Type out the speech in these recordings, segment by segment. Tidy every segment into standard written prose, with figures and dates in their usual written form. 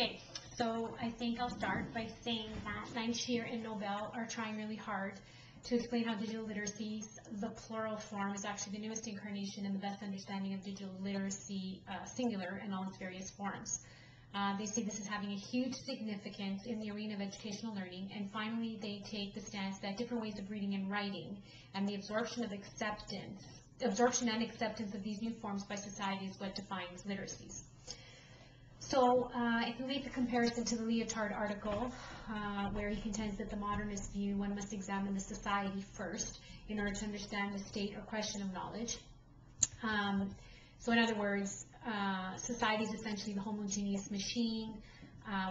Okay, so I think I'll start by saying that Lankshear and Knobel are trying really hard to explain how digital literacy, the plural form, is actually the newest incarnation and the best understanding of digital literacy, singular, in all its various forms. They say this is having a huge significance in the arena of educational learning, and finally they take the stance that different ways of reading and writing and the absorption and acceptance of these new forms by society is what defines literacies. So if we make a comparison to the Leotard article, where he contends that the modernist view, one must examine the society first in order to understand the state or question of knowledge. So in other words, society is essentially the homogeneous machine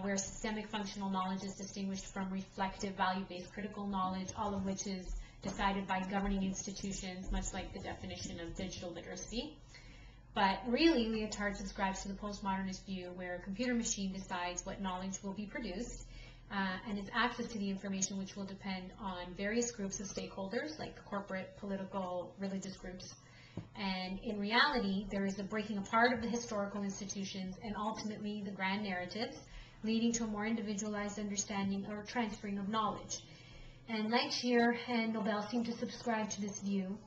where systemic functional knowledge is distinguished from reflective, value-based critical knowledge, all of which is decided by governing institutions, much like the definition of digital literacy. But really, Leotard subscribes to the postmodernist view where a computer machine decides what knowledge will be produced, and its access to the information which will depend on various groups of stakeholders, like corporate, political, religious groups. And in reality, there is a breaking apart of the historical institutions and ultimately the grand narratives, leading to a more individualized understanding or transferring of knowledge. And Lankshear and Knobel seem to subscribe to this view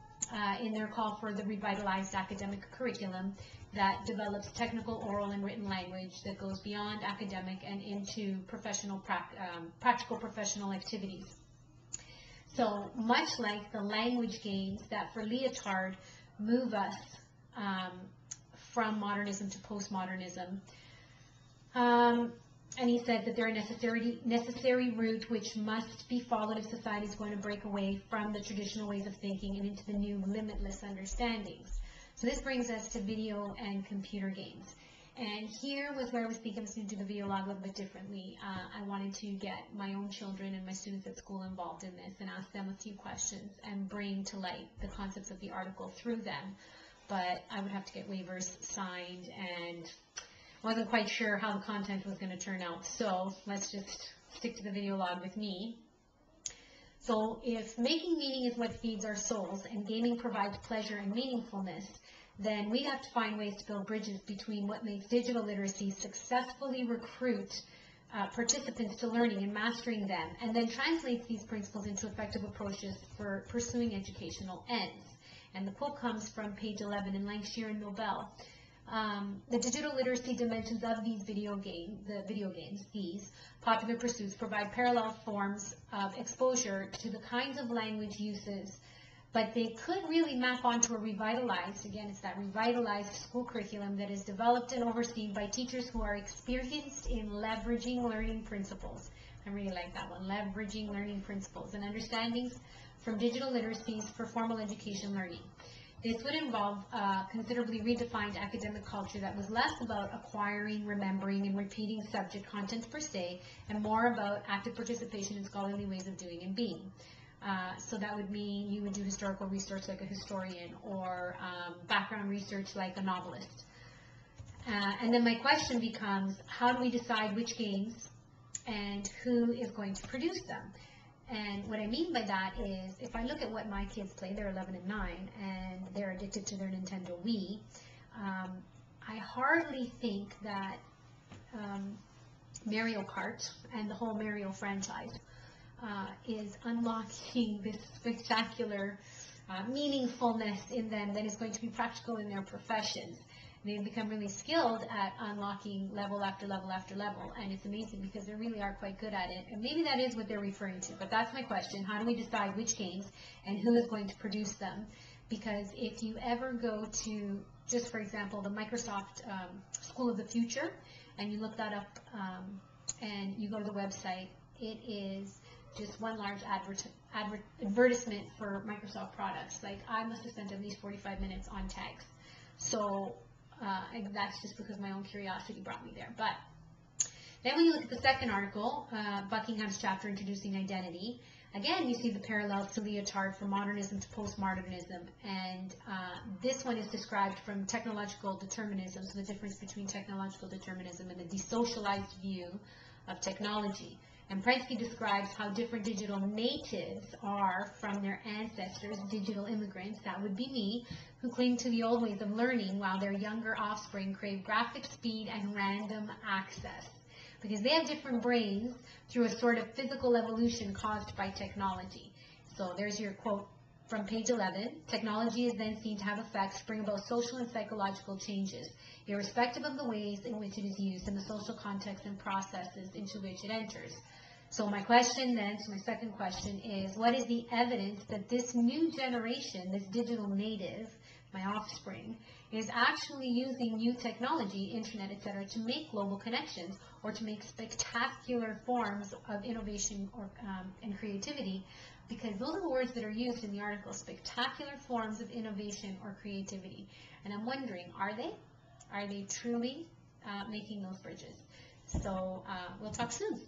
in their call for the revitalized academic curriculum that develops technical, oral, and written language that goes beyond academic and into practical professional activities. So much like the language gains that for Leotard move us from modernism to postmodernism, and he said that they're a necessary route which must be followed if society is going to break away from the traditional ways of thinking and into the new limitless understandings. So this brings us to video and computer games. And here was where I was speaking. I'm going to do the video log a little bit differently. I wanted to get my own children and my students at school involved in this and ask them a few questions and bring to light the concepts of the article through them. But I would have to get waivers signed, and wasn't quite sure how the content was going to turn out. So let's just stick to the video log with me. So if making meaning is what feeds our souls and gaming provides pleasure and meaningfulness, then we have to find ways to build bridges between what makes digital literacy successfully recruit participants to learning and mastering them, and then translates these principles into effective approaches for pursuing educational ends. And the quote comes from page 11 in Lankshear and Knobel. The digital literacy dimensions of these these popular pursuits provide parallel forms of exposure to the kinds of language uses, but they could really map onto a revitalized, again, it's that revitalized school curriculum that is developed and overseen by teachers who are experienced in leveraging learning principles. I really like that one, leveraging learning principles and understandings from digital literacies for formal education learning. This would involve considerably redefined academic culture that was less about acquiring, remembering, and repeating subject content per se, and more about active participation in scholarly ways of doing and being. So that would mean you would do historical research like a historian, or background research like a novelist. And then my question becomes, how do we decide which games and who is going to produce them? And what I mean by that is, if I look at what my kids play, they're 11 and 9, and they're addicted to their Nintendo Wii, I hardly think that Mario Kart and the whole Mario franchise is unlocking this spectacular meaningfulness in them that is going to be practical in their professions. They've become really skilled at unlocking level after level after level, and it's amazing because they really are quite good at it. And maybe that is what they're referring to, but that's my question. How do we decide which games and who is going to produce them? Because if you ever go to, just for example, the Microsoft School of the Future, and you look that up and you go to the website, it is just one large advertisement for Microsoft products. Like, I must have spent at least 45 minutes on tags. So that's just because my own curiosity brought me there. But then when you look at the second article, Buckingham's chapter introducing identity, again you see the parallels to Leotard from modernism to postmodernism, and this one is described from technological determinism, so the difference between technological determinism and the desocialized view of technology. And Prensky describes how different digital natives are from their ancestors, digital immigrants, that would be me, who cling to the old ways of learning while their younger offspring crave graphic speed and random access. because they have different brains through a sort of physical evolution caused by technology. So there's your quote from page 11. Technology is then seen to have effects to bring about social and psychological changes, irrespective of the ways in which it is used and the social context and processes into which it enters. So my question then, so my second question is, what is the evidence that this new generation, this digital native, my offspring, is actually using new technology, internet, etc., to make global connections or to make spectacular forms of innovation or, and creativity? Because those are the words that are used in the article, spectacular forms of innovation or creativity. And I'm wondering, are they? Are they truly making those bridges? So we'll talk soon.